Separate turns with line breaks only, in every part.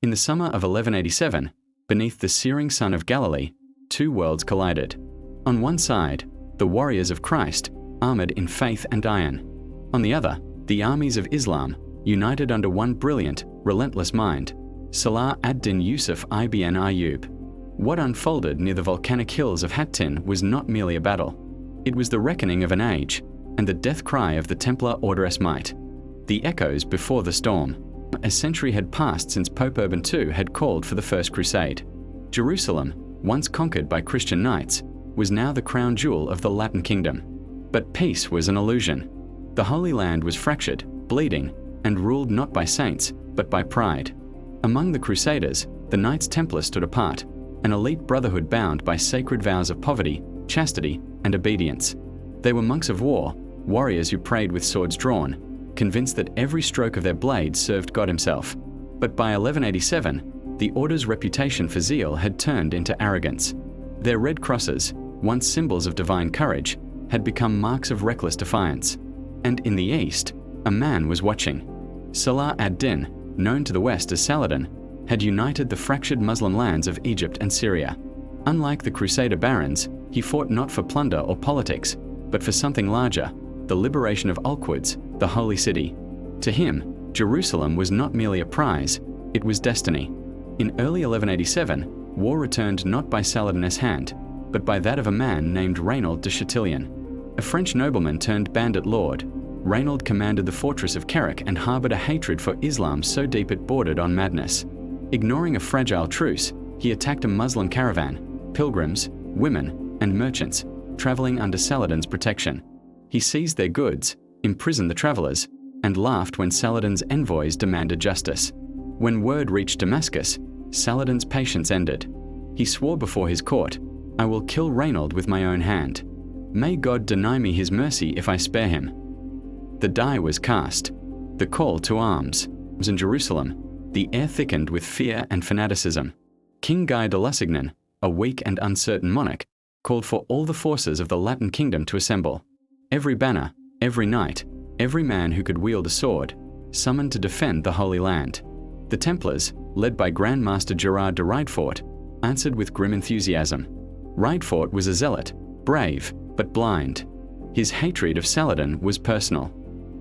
In the summer of 1187, beneath the searing sun of Galilee, two worlds collided. On one side, the warriors of Christ, armored in faith and iron. On the other, the armies of Islam, united under one brilliant, relentless mind, Salah ad-Din Yusuf ibn Ayyub. What unfolded near the volcanic hills of Hattin was not merely a battle. It was the reckoning of an age, and the death cry of the Templar order's might. The echoes before the storm. A century had passed since Pope Urban II had called for the First Crusade. Jerusalem, once conquered by Christian knights, was now the crown jewel of the Latin kingdom. But peace was an illusion. The Holy Land was fractured, bleeding, and ruled not by saints, but by pride. Among the Crusaders, the Knights Templar stood apart, an elite brotherhood bound by sacred vows of poverty, chastity, and obedience. They were monks of war, warriors who prayed with swords drawn, convinced that every stroke of their blade served God himself. But by 1187, the order's reputation for zeal had turned into arrogance. Their red crosses, once symbols of divine courage, had become marks of reckless defiance. And in the east, a man was watching. Salah ad-Din, known to the west as Saladin, had united the fractured Muslim lands of Egypt and Syria. Unlike the Crusader barons, he fought not for plunder or politics, but for something larger, the liberation of Al-Quds, the holy city. To him, Jerusalem was not merely a prize, it was destiny. In early 1187, war returned not by Saladin's hand, but by that of a man named Reynaud de Chatillon. A French nobleman turned bandit lord, Reynaud commanded the fortress of Carrick and harbored a hatred for Islam so deep it bordered on madness. Ignoring a fragile truce, he attacked a Muslim caravan, pilgrims, women, and merchants, traveling under Saladin's protection. He seized their goods, imprisoned the travelers, and laughed when Saladin's envoys demanded justice. When word reached Damascus, Saladin's patience ended. He swore before his court, "I will kill Reynaud with my own hand. May God deny me his mercy if I spare him." The die was cast. The call to arms was in Jerusalem. The air thickened with fear and fanaticism. King Guy de Lusignan, a weak and uncertain monarch, called for all the forces of the Latin kingdom to assemble. Every banner, every knight, every man who could wield a sword, summoned to defend the Holy Land. The Templars, led by Grand Master Gerard de Riedfort, answered with grim enthusiasm. Riedfort was a zealot, brave, but blind. His hatred of Saladin was personal.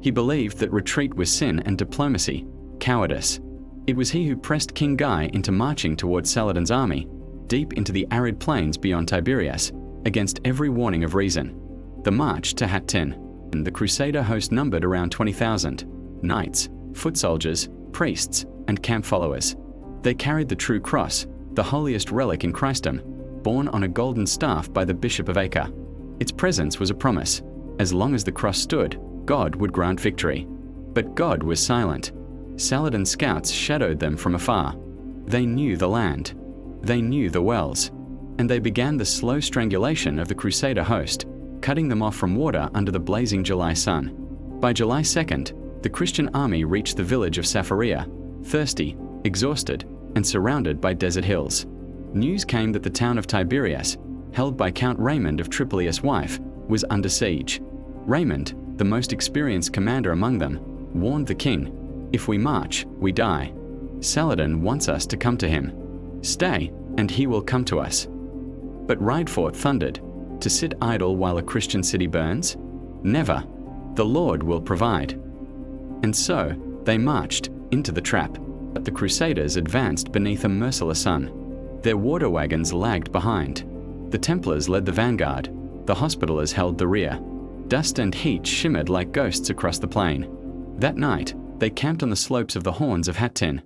He believed that retreat was sin and diplomacy, cowardice. It was he who pressed King Guy into marching towards Saladin's army, deep into the arid plains beyond Tiberias, against every warning of reason. The march to Hattin. The Crusader host numbered around 20,000, knights, foot soldiers, priests, and camp followers. They carried the true cross, the holiest relic in Christendom, borne on a golden staff by the Bishop of Acre. Its presence was a promise. As long as the cross stood, God would grant victory. But God was silent. Saladin's scouts shadowed them from afar. They knew the land. They knew the wells. And they began the slow strangulation of the Crusader host, cutting them off from water under the blazing July sun. By July 2nd, the Christian army reached the village of Sapharia, thirsty, exhausted, and surrounded by desert hills. News came that the town of Tiberias, held by Count Raymond of Tripolius' wife, was under siege. Raymond, the most experienced commander among them, warned the king, "If we march, we die. Saladin wants us to come to him. Stay, and he will come to us." But Riedfort thundered, "To sit idle while a Christian city burns? Never. The Lord will provide." And so, they marched into the trap. But the Crusaders advanced beneath a merciless sun. Their water wagons lagged behind. The Templars led the vanguard. The Hospitallers held the rear. Dust and heat shimmered like ghosts across the plain. That night, they camped on the slopes of the Horns of Hattin,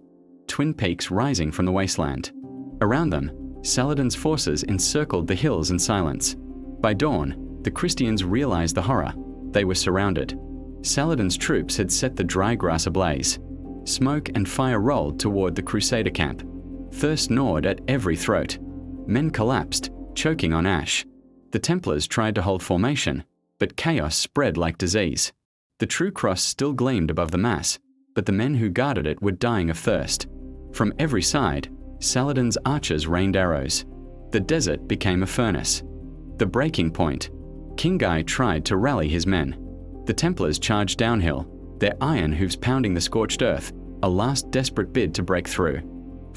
twin peaks rising from the wasteland. Around them, Saladin's forces encircled the hills in silence. By dawn, the Christians realized the horror. They were surrounded. Saladin's troops had set the dry grass ablaze. Smoke and fire rolled toward the Crusader camp. Thirst gnawed at every throat. Men collapsed, choking on ash. The Templars tried to hold formation, but chaos spread like disease. The true cross still gleamed above the mass, but the men who guarded it were dying of thirst. From every side, Saladin's archers rained arrows. The desert became a furnace. The breaking point. King Guy tried to rally his men. The Templars charged downhill, their iron hooves pounding the scorched earth, a last desperate bid to break through.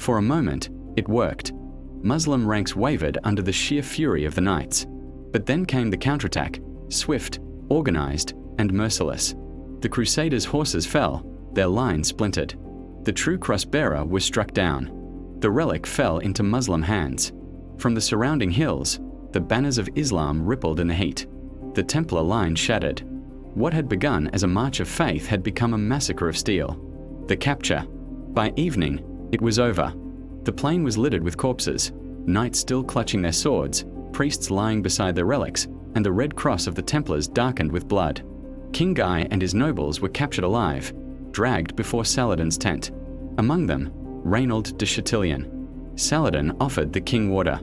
For a moment, it worked. Muslim ranks wavered under the sheer fury of the knights. But then came the counterattack, swift, organized, and merciless. The Crusaders' horses fell, their line splintered. The true cross-bearer was struck down. The relic fell into Muslim hands. From the surrounding hills, the banners of Islam rippled in the heat. The Templar line shattered. What had begun as a march of faith had become a massacre of steel. The capture. By evening, it was over. The plain was littered with corpses, knights still clutching their swords, priests lying beside their relics, and the red cross of the Templars darkened with blood. King Guy and his nobles were captured alive, dragged before Saladin's tent. Among them, Reynaud de Chatillon. Saladin offered the king water.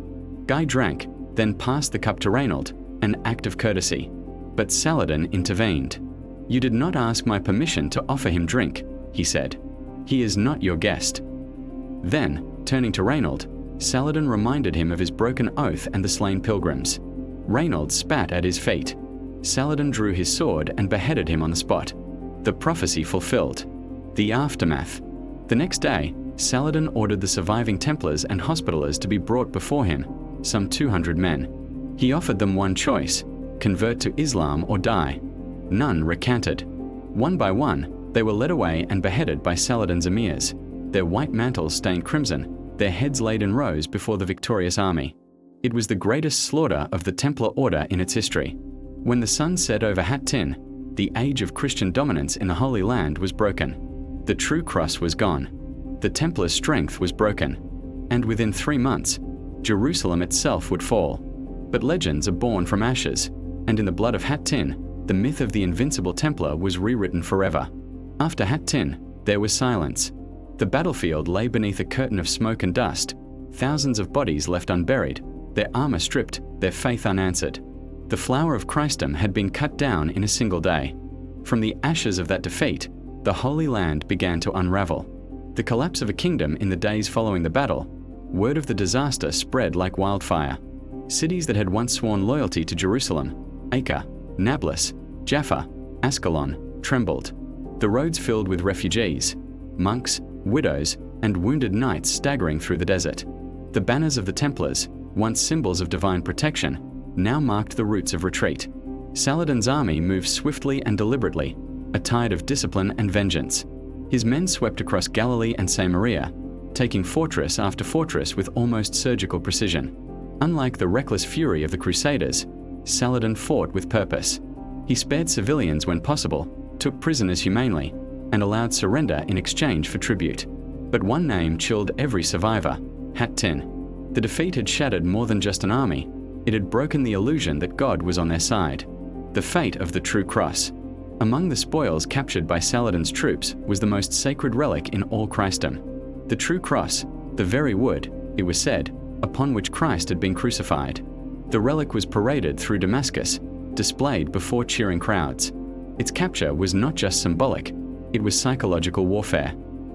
Guy drank, then passed the cup to Reynaud, an act of courtesy. But Saladin intervened. "You did not ask my permission to offer him drink," he said. "He is not your guest." Then, turning to Reynaud, Saladin reminded him of his broken oath and the slain pilgrims. Reynaud spat at his feet. Saladin drew his sword and beheaded him on the spot. The prophecy fulfilled. The aftermath. The next day, Saladin ordered the surviving Templars and Hospitallers to be brought before him, some 200 men. He offered them one choice: convert to Islam or die. None recanted. One by one, they were led away and beheaded by Saladin's emirs, their white mantles stained crimson, their heads laid in rows before the victorious army. It was the greatest slaughter of the Templar order in its history. When the sun set over Hattin, the age of Christian dominance in the Holy Land was broken. The true cross was gone. The Templar strength was broken. And within 3 months, Jerusalem itself would fall. But legends are born from ashes, and in the blood of Hattin, the myth of the invincible Templar was rewritten forever. After Hattin, there was silence. The battlefield lay beneath a curtain of smoke and dust, thousands of bodies left unburied, their armor stripped, their faith unanswered. The flower of Christendom had been cut down in a single day. From the ashes of that defeat, the Holy Land began to unravel. The collapse of a kingdom in the days following the battle, word of the disaster spread like wildfire. Cities that had once sworn loyalty to Jerusalem, Acre, Nablus, Jaffa, Ascalon, trembled. The roads filled with refugees, monks, widows, and wounded knights staggering through the desert. The banners of the Templars, once symbols of divine protection, now marked the routes of retreat. Saladin's army moved swiftly and deliberately, a tide of discipline and vengeance. His men swept across Galilee and Samaria, taking fortress after fortress with almost surgical precision. Unlike the reckless fury of the Crusaders, Saladin fought with purpose. He spared civilians when possible, took prisoners humanely, and allowed surrender in exchange for tribute. But one name chilled every survivor: Hattin. The defeat had shattered more than just an army. It had broken the illusion that God was on their side. The fate of the true cross. Among the spoils captured by Saladin's troops was the most sacred relic in all Christendom. The true cross, the very wood, it was said, upon which Christ had been crucified. The relic was paraded through Damascus, displayed before cheering crowds. Its capture was not just symbolic, it was psychological warfare.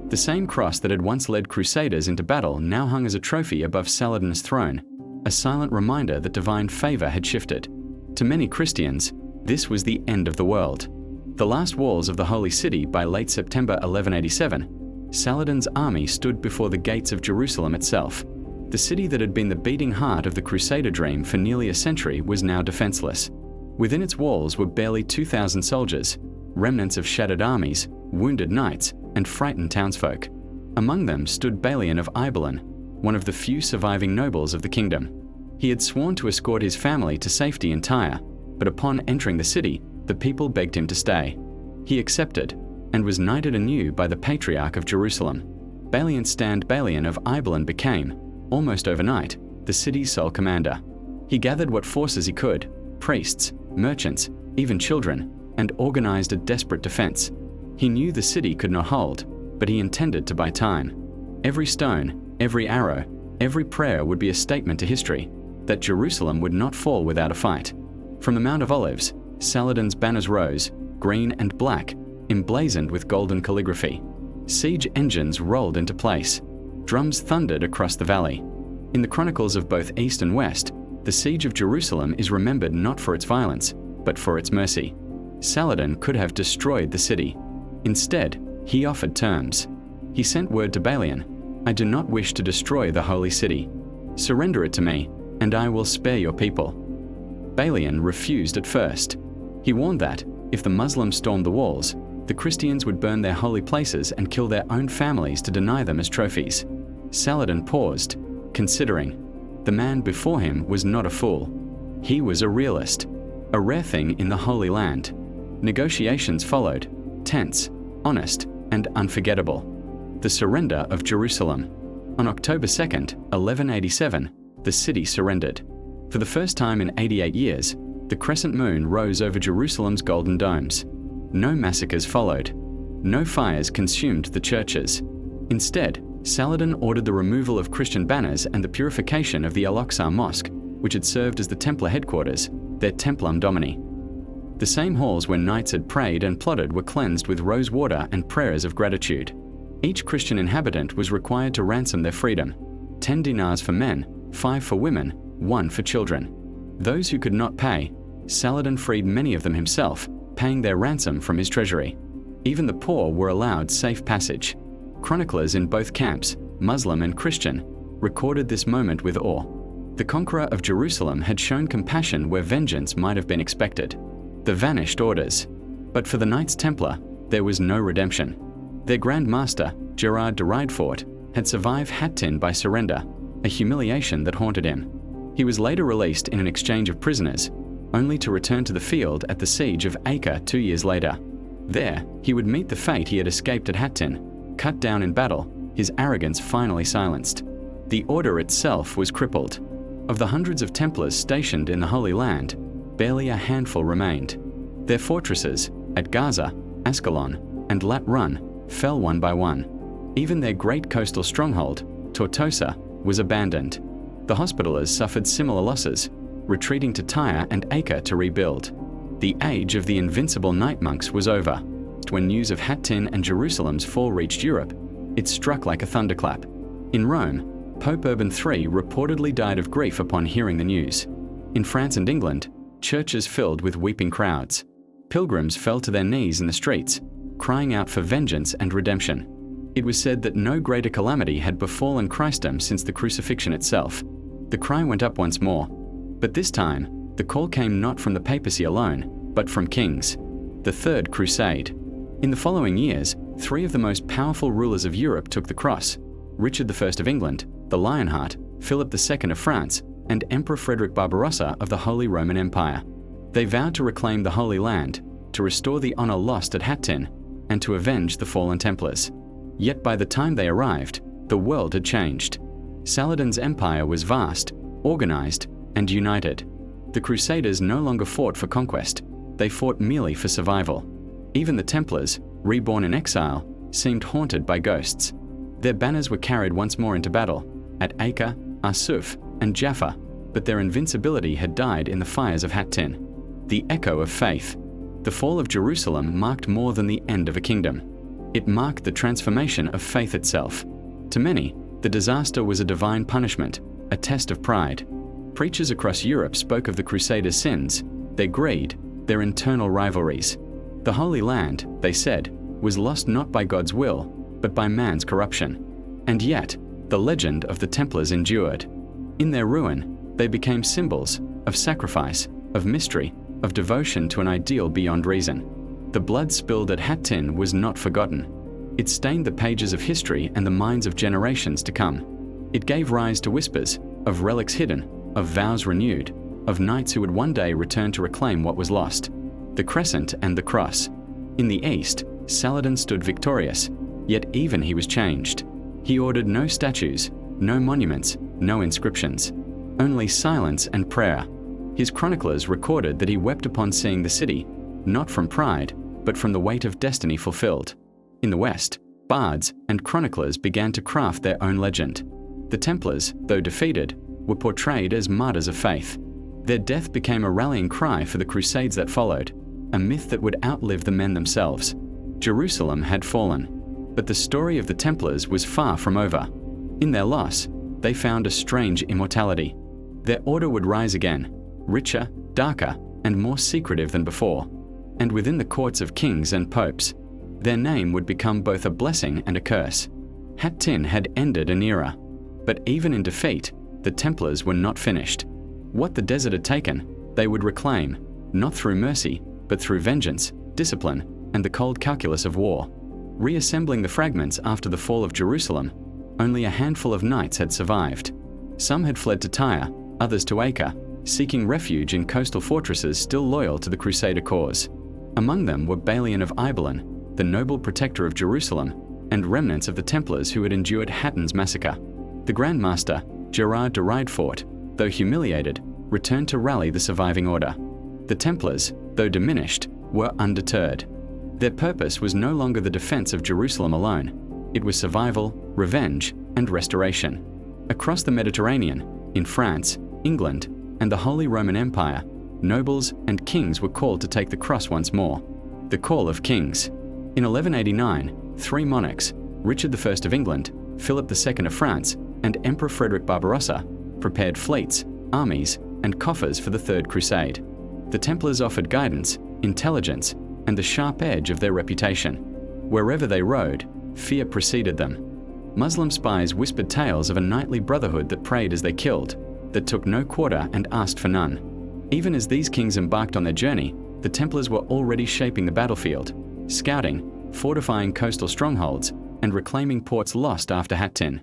The same cross that had once led Crusaders into battle now hung as a trophy above Saladin's throne, a silent reminder that divine favor had shifted. To many Christians, this was the end of the world. The last walls of the Holy City by late September 1187, Saladin's army stood before the gates of Jerusalem itself. The city that had been the beating heart of the Crusader dream for nearly a century was now defenseless. Within its walls were barely 2,000 soldiers, remnants of shattered armies, wounded knights, and frightened townsfolk. Among them stood Balian of Ibelin, one of the few surviving nobles of the kingdom. He had sworn to escort his family to safety in Tyre, but upon entering the city, the people begged him to stay. He accepted, and was knighted anew by the Patriarch of Jerusalem. Balian Stand Balian of Ibelin became, almost overnight, the city's sole commander. He gathered what forces he could, priests, merchants, even children, and organized a desperate defense. He knew the city could not hold, but he intended to buy time. Every stone, every arrow, every prayer would be a statement to history that Jerusalem would not fall without a fight. From the Mount of Olives, Saladin's banners rose, green and black, emblazoned with golden calligraphy. Siege engines rolled into place. Drums thundered across the valley. In the chronicles of both East and West, the siege of Jerusalem is remembered not for its violence, but for its mercy. Saladin could have destroyed the city. Instead, he offered terms. He sent word to Balian, I do not wish to destroy the holy city. Surrender it to me, and I will spare your people." Balian refused at first. He warned that, if the Muslims stormed the walls, the Christians would burn their holy places and kill their own families to deny them as trophies. Saladin paused, considering. The man before him was not a fool. He was a realist, a rare thing in the Holy Land. Negotiations followed, tense, honest, and unforgettable. The surrender of Jerusalem. On October 2nd, 1187, the city surrendered. For the first time in 88 years, the crescent moon rose over Jerusalem's golden domes. No massacres followed. No fires consumed the churches. Instead, Saladin ordered the removal of Christian banners and the purification of the Al-Aqsa Mosque, which had served as the Templar headquarters, their Templum Domini. The same halls where knights had prayed and plotted were cleansed with rose water and prayers of gratitude. Each Christian inhabitant was required to ransom their freedom, 10 dinars for men, 5 for women, 1 for children. Those who could not pay, Saladin freed many of them himself, paying their ransom from his treasury. Even the poor were allowed safe passage. Chroniclers in both camps, Muslim and Christian, recorded this moment with awe. The conqueror of Jerusalem had shown compassion where vengeance might have been expected. The vanished orders. But for the Knights Templar, there was no redemption. Their Grand Master, Gerard de Riedfort, had survived Hattin by surrender, a humiliation that haunted him. He was later released in an exchange of prisoners, only to return to the field at the siege of Acre 2 years later. There, he would meet the fate he had escaped at Hattin. Cut down in battle, his arrogance finally silenced. The order itself was crippled. Of the hundreds of Templars stationed in the Holy Land, barely a handful remained. Their fortresses, at Gaza, Ascalon, and Lat Run, fell one by one. Even their great coastal stronghold, Tortosa, was abandoned. The Hospitallers suffered similar losses, retreating to Tyre and Acre to rebuild. The age of the invincible night monks was over. When news of Hattin and Jerusalem's fall reached Europe, it struck like a thunderclap. In Rome, Pope Urban III reportedly died of grief upon hearing the news. In France and England, churches filled with weeping crowds. Pilgrims fell to their knees in the streets, crying out for vengeance and redemption. It was said that no greater calamity had befallen Christendom since the crucifixion itself. The cry went up once more. But this time, the call came not from the papacy alone, but from kings. The Third Crusade. In the following years, 3 of the most powerful rulers of Europe took the cross: Richard I of England, the Lionheart, Philip II of France, and Emperor Frederick Barbarossa of the Holy Roman Empire. They vowed to reclaim the Holy Land, to restore the honor lost at Hattin, and to avenge the fallen Templars. Yet by the time they arrived, the world had changed. Saladin's empire was vast, organized, and united. The Crusaders no longer fought for conquest, they fought merely for survival. Even the Templars, reborn in exile, seemed haunted by ghosts. Their banners were carried once more into battle, at Acre, Arsuf, and Jaffa, but their invincibility had died in the fires of Hattin. The echo of faith. The fall of Jerusalem marked more than the end of a kingdom. It marked the transformation of faith itself. To many, the disaster was a divine punishment, a test of pride. Preachers across Europe spoke of the Crusaders' sins, their greed, their internal rivalries. The Holy Land, they said, was lost not by God's will, but by man's corruption. And yet, the legend of the Templars endured. In their ruin, they became symbols of sacrifice, of mystery, of devotion to an ideal beyond reason. The blood spilled at Hattin was not forgotten. It stained the pages of history and the minds of generations to come. It gave rise to whispers of relics hidden, of vows renewed, of knights who would one day return to reclaim what was lost. The crescent and the cross. In the east, Saladin stood victorious, yet even he was changed. He ordered no statues, no monuments, no inscriptions, only silence and prayer. His chroniclers recorded that he wept upon seeing the city, not from pride, but from the weight of destiny fulfilled. In the west, bards and chroniclers began to craft their own legend. The Templars, though defeated, were portrayed as martyrs of faith. Their death became a rallying cry for the Crusades that followed, a myth that would outlive the men themselves. Jerusalem had fallen, but the story of the Templars was far from over. In their loss, they found a strange immortality. Their order would rise again, richer, darker, and more secretive than before. And within the courts of kings and popes, their name would become both a blessing and a curse. Hattin had ended an era. But even in defeat, the Templars were not finished. What the desert had taken, they would reclaim, not through mercy, but through vengeance, discipline, and the cold calculus of war. Reassembling the fragments after the fall of Jerusalem, only a handful of knights had survived. Some had fled to Tyre, others to Acre, seeking refuge in coastal fortresses still loyal to the Crusader cause. Among them were Balian of Ibelin, the noble protector of Jerusalem, and remnants of the Templars who had endured Hattin's massacre. The Grand Master, Gerard de Riedefort, though humiliated, returned to rally the surviving order. The Templars, though diminished, were undeterred. Their purpose was no longer the defense of Jerusalem alone. It was survival, revenge, and restoration. Across the Mediterranean, in France, England, and the Holy Roman Empire, nobles and kings were called to take the cross once more. The Call of Kings. In 1189, three monarchs, Richard I of England, Philip II of France, and Emperor Frederick Barbarossa, prepared fleets, armies, and coffers for the Third Crusade. The Templars offered guidance, intelligence, and the sharp edge of their reputation. Wherever they rode, fear preceded them. Muslim spies whispered tales of a knightly brotherhood that prayed as they killed, that took no quarter and asked for none. Even as these kings embarked on their journey, the Templars were already shaping the battlefield, scouting, fortifying coastal strongholds, and reclaiming ports lost after Hattin.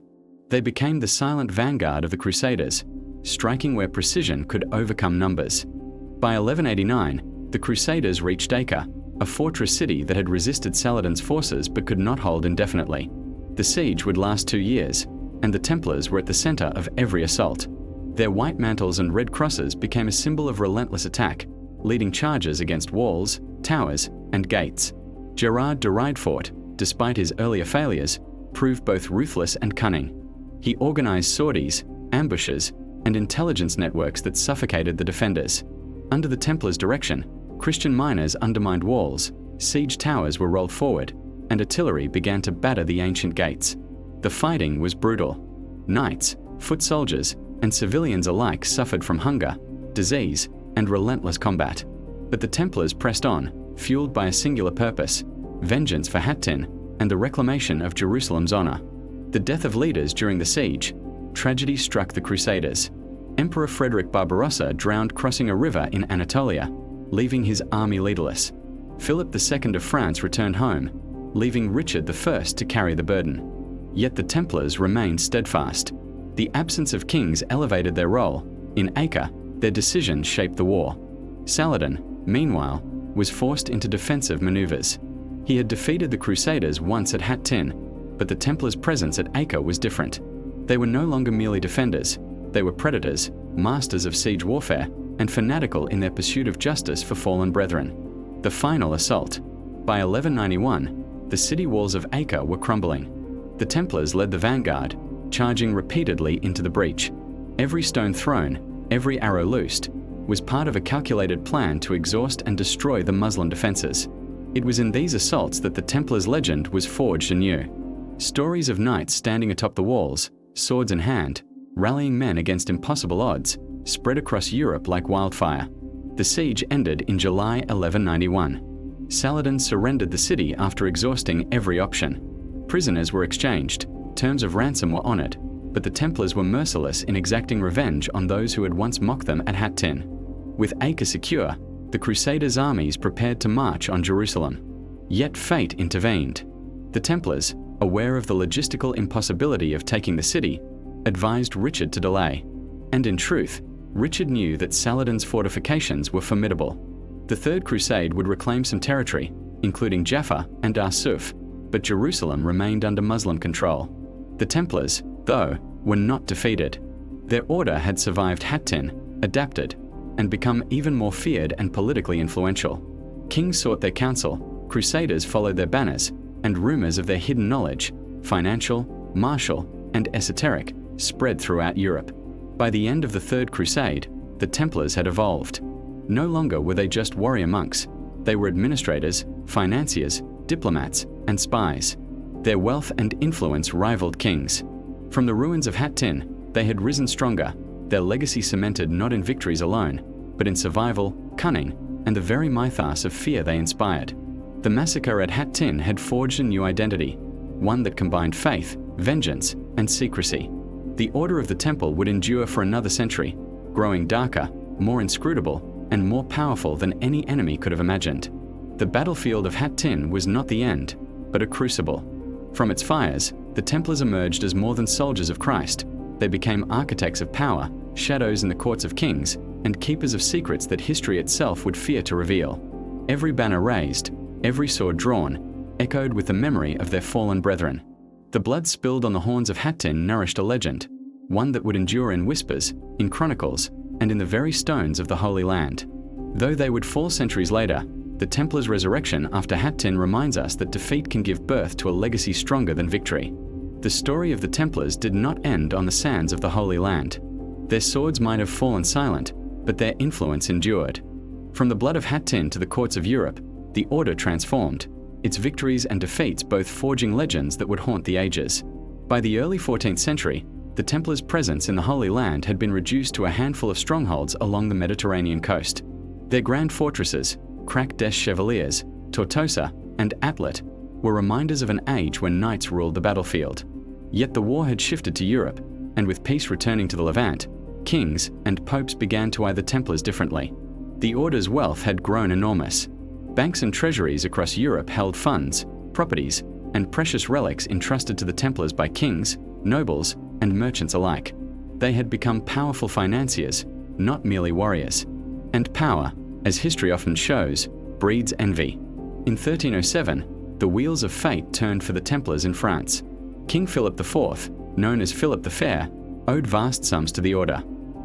They became the silent vanguard of the Crusaders, striking where precision could overcome numbers. By 1189, the Crusaders reached Acre, a fortress city that had resisted Saladin's forces but could not hold indefinitely. The siege would last 2 years, and the Templars were at the center of every assault. Their white mantles and red crosses became a symbol of relentless attack, leading charges against walls, towers, and gates. Gerard de Riedefort, despite his earlier failures, proved both ruthless and cunning. He organized sorties, ambushes, and intelligence networks that suffocated the defenders. Under the Templars' direction, Christian miners undermined walls, siege towers were rolled forward, and artillery began to batter the ancient gates. The fighting was brutal. Knights, foot soldiers, and civilians alike suffered from hunger, disease, and relentless combat. But the Templars pressed on, fueled by a singular purpose: vengeance for Hattin and the reclamation of Jerusalem's honor. The death of leaders during the siege, tragedy struck the Crusaders. Emperor Frederick Barbarossa drowned crossing a river in Anatolia, leaving his army leaderless. Philip II of France returned home, leaving Richard I to carry the burden. Yet the Templars remained steadfast. The absence of kings elevated their role. In Acre, their decisions shaped the war. Saladin, meanwhile, was forced into defensive maneuvers. He had defeated the Crusaders once at Hattin, but the Templars' presence at Acre was different. They were no longer merely defenders. They were predators, masters of siege warfare, and fanatical in their pursuit of justice for fallen brethren. The final assault. By 1191, the city walls of Acre were crumbling. The Templars led the vanguard, charging repeatedly into the breach. Every stone thrown, every arrow loosed, was part of a calculated plan to exhaust and destroy the Muslim defenses. It was in these assaults that the Templars' legend was forged anew. Stories of knights standing atop the walls, swords in hand, rallying men against impossible odds, spread across Europe like wildfire. The siege ended in July 1191. Saladin surrendered the city after exhausting every option. Prisoners were exchanged, terms of ransom were honored, but the Templars were merciless in exacting revenge on those who had once mocked them at Hattin. With Acre secure, the Crusaders' armies prepared to march on Jerusalem. Yet fate intervened. The Templars, aware of the logistical impossibility of taking the city, advised Richard to delay. And in truth, Richard knew that Saladin's fortifications were formidable. The Third Crusade would reclaim some territory, including Jaffa and Arsuf, but Jerusalem remained under Muslim control. The Templars, though, were not defeated. Their order had survived Hattin, adapted, and become even more feared and politically influential. Kings sought their counsel, Crusaders followed their banners, and rumors of their hidden knowledge, financial, martial, and esoteric, spread throughout Europe. By the end of the Third Crusade, the Templars had evolved. No longer were they just warrior monks. They were administrators, financiers, diplomats, and spies. Their wealth and influence rivaled kings. From the ruins of Hattin, they had risen stronger, their legacy cemented not in victories alone, but in survival, cunning, and the very mythos of fear they inspired. The massacre at Hattin had forged a new identity, one that combined faith, vengeance, and secrecy. The Order of the Temple would endure for another century, growing darker, more inscrutable, and more powerful than any enemy could have imagined. The battlefield of Hattin was not the end, but a crucible. From its fires, the Templars emerged as more than soldiers of Christ. They became architects of power, shadows in the courts of kings, and keepers of secrets that history itself would fear to reveal. Every banner raised, every sword drawn, echoed with the memory of their fallen brethren. The blood spilled on the horns of Hattin nourished a legend, one that would endure in whispers, in chronicles, and in the very stones of the Holy Land. Though they would fall centuries later, the Templars' resurrection after Hattin reminds us that defeat can give birth to a legacy stronger than victory. The story of the Templars did not end on the sands of the Holy Land. Their swords might have fallen silent, but their influence endured. From the blood of Hattin to the courts of Europe, the Order transformed, its victories and defeats both forging legends that would haunt the ages. By the early 14th century, the Templars' presence in the Holy Land had been reduced to a handful of strongholds along the Mediterranean coast. Their grand fortresses, Crac des Chevaliers, Tortosa, and Atlet, were reminders of an age when knights ruled the battlefield. Yet the war had shifted to Europe, and with peace returning to the Levant, kings and popes began to eye the Templars differently. The Order's wealth had grown enormous. Banks and treasuries across Europe held funds, properties, and precious relics entrusted to the Templars by kings, nobles, and merchants alike. They had become powerful financiers, not merely warriors. And power, as history often shows, breeds envy. In 1307, the wheels of fate turned for the Templars in France. King Philip IV, known as Philip the Fair, owed vast sums to the Order.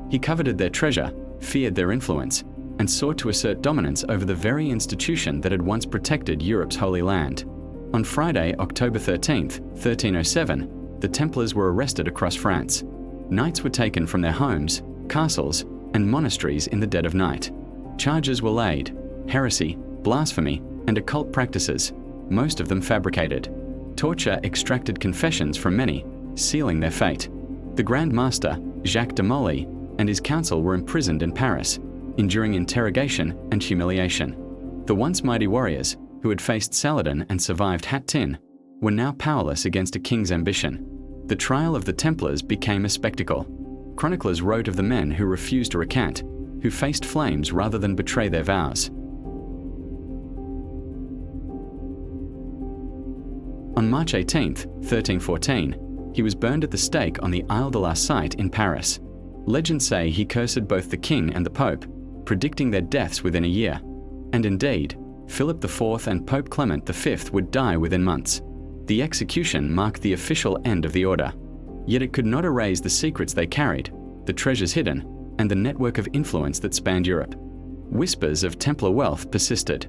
He coveted their treasure, feared their influence, and sought to assert dominance over the very institution that had once protected Europe's Holy Land. On Friday, October 13, 1307, the Templars were arrested across France. Knights were taken from their homes, castles, and monasteries in the dead of night. Charges were laid: heresy, blasphemy, and occult practices, most of them fabricated. Torture extracted confessions from many, sealing their fate. The Grand Master, Jacques de Molay, and his council were imprisoned in Paris, enduring interrogation and humiliation. The once mighty warriors, who had faced Saladin and survived Hattin, were now powerless against a king's ambition. The trial of the Templars became a spectacle. Chroniclers wrote of the men who refused to recant, who faced flames rather than betray their vows. On March 18, 1314, he was burned at the stake on the Isle de la Cite in Paris. Legends say he cursed both the king and the pope, predicting their deaths within a year. And indeed, Philip IV and Pope Clement V would die within months. The execution marked the official end of the Order. Yet it could not erase the secrets they carried, the treasures hidden, and the network of influence that spanned Europe. Whispers of Templar wealth persisted.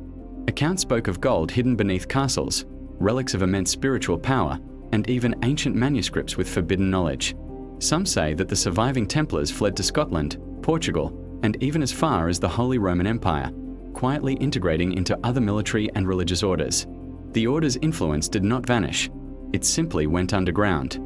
Accounts spoke of gold hidden beneath castles, relics of immense spiritual power, and even ancient manuscripts with forbidden knowledge. Some say that the surviving Templars fled to Scotland, Portugal, and even as far as the Holy Roman Empire, quietly integrating into other military and religious orders. The Order's influence did not vanish. It simply went underground.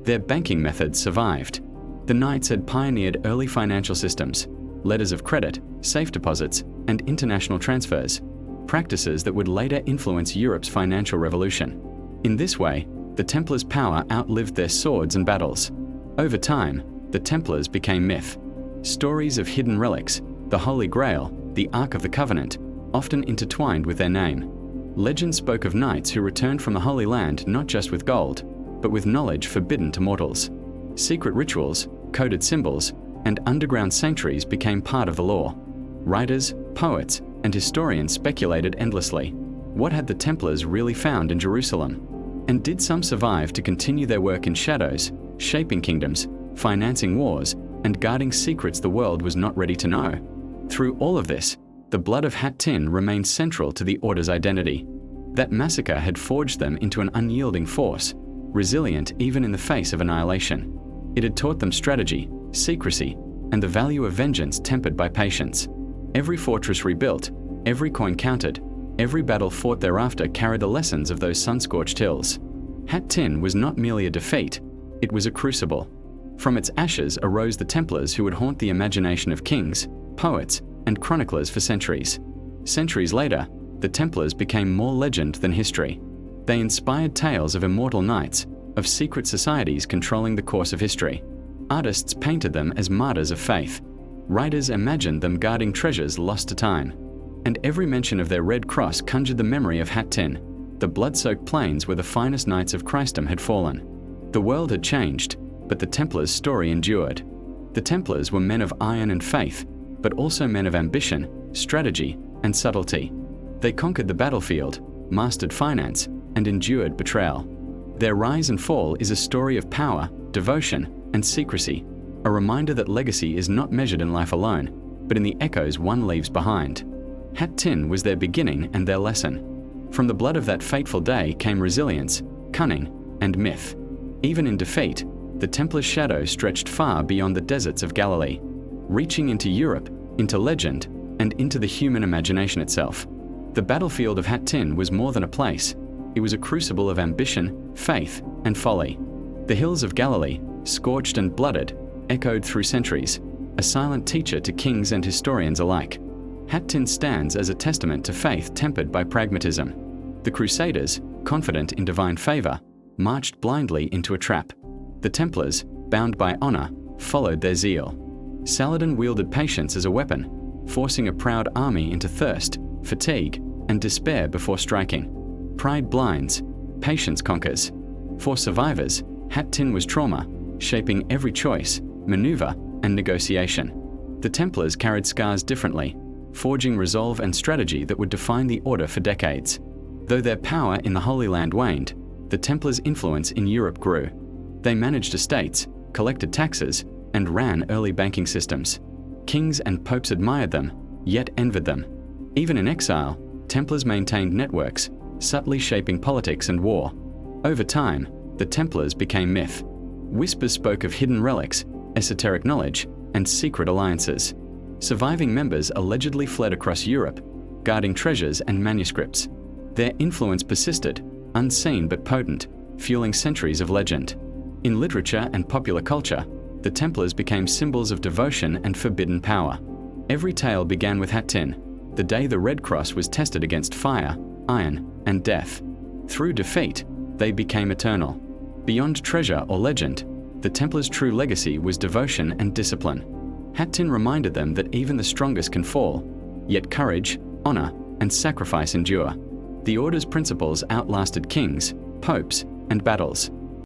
Their banking methods survived. The Knights had pioneered early financial systems, letters of credit, safe deposits, and international transfers, practices that would later influence Europe's financial revolution. In this way, the Templars' power outlived their swords and battles. Over time, the Templars became myth. Stories of hidden relics, the Holy Grail, the Ark of the Covenant, often intertwined with their name. Legend spoke of knights who returned from the Holy Land not just with gold, but with knowledge forbidden to mortals. Secret rituals, coded symbols, and underground sanctuaries became part of the lore. Writers, poets, and historians speculated endlessly. What had the Templars really found in Jerusalem? And did some survive to continue their work in shadows, shaping kingdoms, financing wars, and guarding secrets the world was not ready to know? Through all of this, the blood of Hattin remained central to the Order's identity. That massacre had forged them into an unyielding force, resilient even in the face of annihilation. It had taught them strategy, secrecy, and the value of vengeance tempered by patience. Every fortress rebuilt, every coin counted, every battle fought thereafter carried the lessons of those sun-scorched hills. Hattin was not merely a defeat, it was a crucible. From its ashes arose the Templars who would haunt the imagination of kings, poets, and chroniclers for centuries. Centuries later, the Templars became more legend than history. They inspired tales of immortal knights, of secret societies controlling the course of history. Artists painted them as martyrs of faith. Writers imagined them guarding treasures lost to time. And every mention of their red cross conjured the memory of Hattin, the blood-soaked plains where the finest knights of Christendom had fallen. The world had changed, but the Templars' story endured. The Templars were men of iron and faith, but also men of ambition, strategy, and subtlety. They conquered the battlefield, mastered finance, and endured betrayal. Their rise and fall is a story of power, devotion, and secrecy, a reminder that legacy is not measured in life alone, but in the echoes one leaves behind. Hattin was their beginning and their lesson. From the blood of that fateful day came resilience, cunning, and myth. Even in defeat, the Templars' shadow stretched far beyond the deserts of Galilee, reaching into Europe, into legend, and into the human imagination itself. The battlefield of Hattin was more than a place. It was a crucible of ambition, faith, and folly. The hills of Galilee, scorched and blooded, echoed through centuries, a silent teacher to kings and historians alike. Hattin stands as a testament to faith tempered by pragmatism. The Crusaders, confident in divine favor, marched blindly into a trap. The Templars, bound by honor, followed their zeal. Saladin wielded patience as a weapon, forcing a proud army into thirst, fatigue, and despair before striking. Pride blinds, patience conquers. For survivors, Hattin was trauma, shaping every choice, maneuver, and negotiation. The Templars carried scars differently, forging resolve and strategy that would define the order for decades. Though their power in the Holy Land waned, the Templars' influence in Europe grew. They managed estates, collected taxes, and ran early banking systems. Kings and popes admired them, yet envied them. Even in exile, Templars maintained networks, subtly shaping politics and war. Over time, the Templars became myth. Whispers spoke of hidden relics, esoteric knowledge, and secret alliances. Surviving members allegedly fled across Europe, guarding treasures and manuscripts. Their influence persisted, unseen but potent, fueling centuries of legend. In literature and popular culture, the Templars became symbols of devotion and forbidden power. Every tale began with Hattin, the day the Red Cross was tested against fire, iron, and death. Through defeat, they became eternal. Beyond treasure or legend, the Templars' true legacy was devotion and discipline. Hattin reminded them that even the strongest can fall, yet courage, honor, and sacrifice endure. The Order's principles outlasted kings, popes, and battles.